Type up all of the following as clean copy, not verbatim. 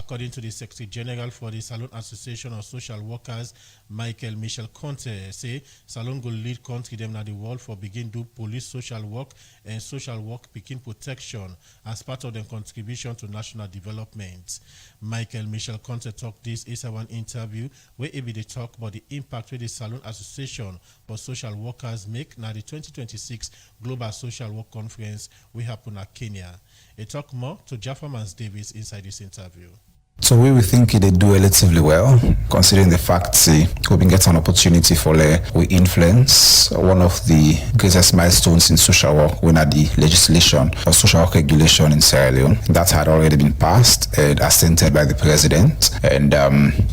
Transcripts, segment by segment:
according to the Secretary General for the Salon Association of Social Workers, Mitchell Conteh, say Salon go lead country them na the world for begin do police social work and social work picking protection as part of their contribution to national development. Mitchell Conteh talked this is one interview where he be the talk about the impact where the Salon Association for Social Workers make na the 2026 Global Social Work Conference we happen at Kenya. He talk more to Jaffermans Davis inside this interview. So we think they do relatively well, considering the fact we've been getting an opportunity for we influence one of the greatest milestones in social work when at the legislation of social work regulation in Sierra Leone. That had already been passed and assented by the president. And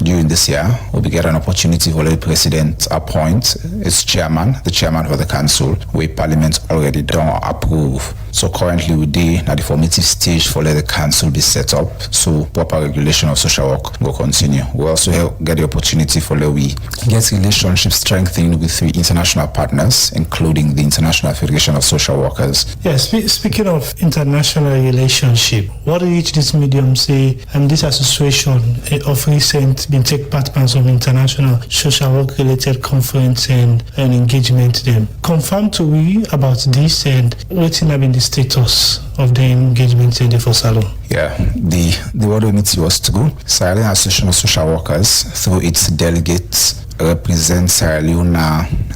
during this year, we'll be getting an opportunity for the president appoint its chairman, the chairman of the council, where Parliament already don't approve. So currently we did at the formative stage for let the council be set up, so proper regulation of social work will continue. We also get the opportunity for we get relationships strengthened with 3 international partners, including the International Federation of Social Workers. Yes, speaking of international relationship, what did this medium say? This association of recent been take part in some international social work related conference and engagement them. Confirm to we about this and what's been the status of the engagement for Salon. Yeah, the World Unity was to go. Sierra Leone Association of Social Workers, through its delegates, represents Sierra Leone,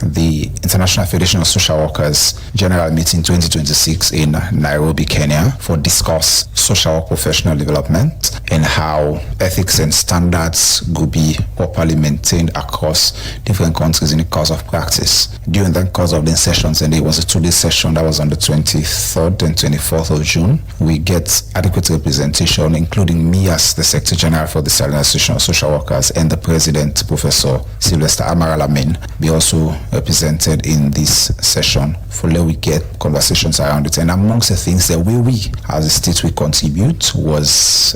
the International Federation of Social Workers General Meeting 2026 in Nairobi, Kenya, for discuss social work professional development and how ethics and standards could be properly maintained across different countries in the course of practice. During the course of the sessions, and it was a 2-day session that was on the 23rd and 24th of June, we get adequate representation, including me as the Secretary General for the Sierra Leone Association of Social Workers and the President, Professor Sylvester Amaralamin, be also represented in this session for let we get conversations around it. And amongst the things that we as a state we contribute was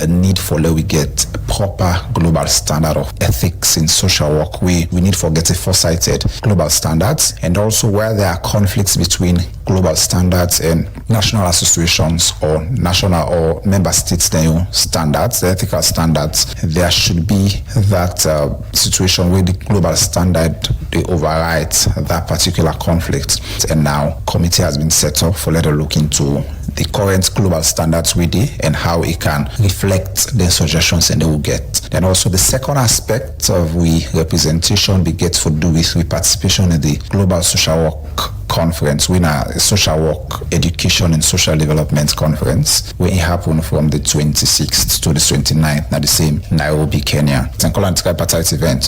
a need for let we get a proper global standard of ethics in social work. We need for get a foresighted global standards, and also where there are conflicts between global standards and national associations or national or member states standards, the ethical standards, there should be that situation where the global standard they override that particular conflict. And now committee has been set up for let us look into the current global standards we do and how it can reflect the suggestions and they will get. Then also the second aspect of we representation we get for do with participation in the Global Social Work Conference, we a social work education and social development conference where it happened from the 26th to the 29th at the same Nairobi, Kenya. It's a tripartite event.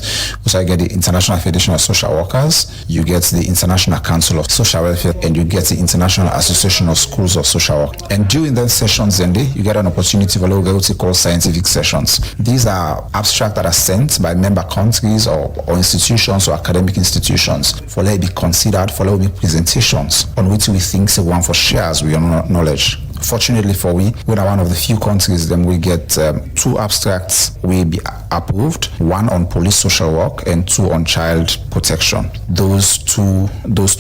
So I get the International Federation of Social Workers, you get the International Council of Social Welfare, and you get the International Association of Schools of Social Work. And during those sessions, you get an opportunity for what we call scientific sessions. These are abstracts that are sent by member countries or institutions or academic institutions for let it be considered, for let it be presentations on which we think the one for shares with your knowledge. Fortunately for we are one of the few countries then we get 2 abstracts will be approved, 1 on police social work and 2 on child protection. Those two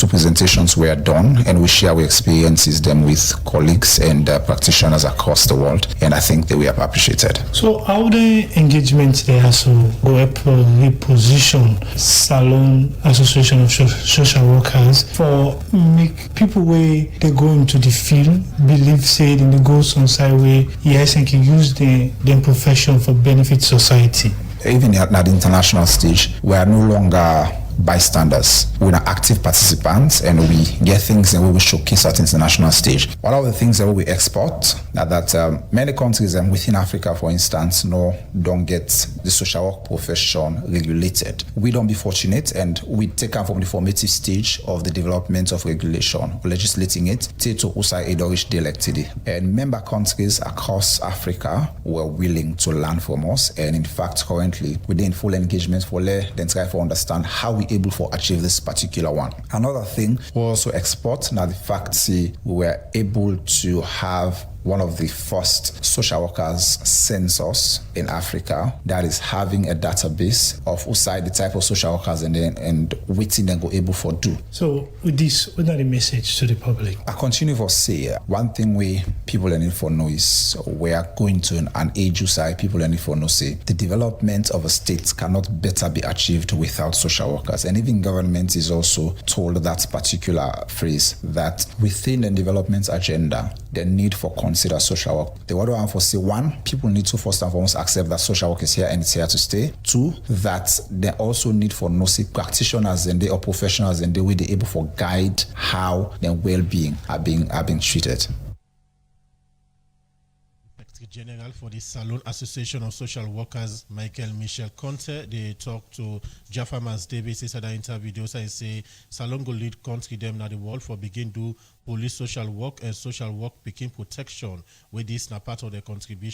presentations were done, and we share our experiences them with colleagues and practitioners across the world, and I think they were appreciated. So how the engagement there also go up reposition Salon Association of Social Workers for make people where they go into the field believe said in the goals on side way yes and can use the profession for benefit society. Even at the international stage, we are no longer bystanders. We're active participants, and we get things and we showcase at international stage. One of the things that we export that many countries and within Africa, for instance, don't get the social work profession regulated. We don't be fortunate, and we take them from the formative stage of the development of regulation, legislating it, to Usai Edorish elected. And member countries across Africa were willing to learn from us, and in fact, currently, we're in full engagement for them try to understand how we able to achieve this particular one. Another thing we also export now the fact we were able to have one of the first social workers census in Africa that is having a database of the type of social workers and waiting and go able for do. So with this, what are the message to the public? I continue to say one thing we people need for know is we are going to an age side people need for know say the development of a state cannot better be achieved without social workers, and even government is also told that particular phrase that within the development agenda the need for consider social work. The other one for say one, people need to first and foremost accept that social work is here and it's here to stay. Two, that they also need for no say practitioners and they or professionals and the way they able for guide how their well-being are being treated. General for the Salone Association of Social Workers, Mitchell Conteh, they talk to Jaffa Mas Davis. He said that interview, they also say Salone go lead country them now the world for begin do police social work and social work begin protection, where this is part of their contribution.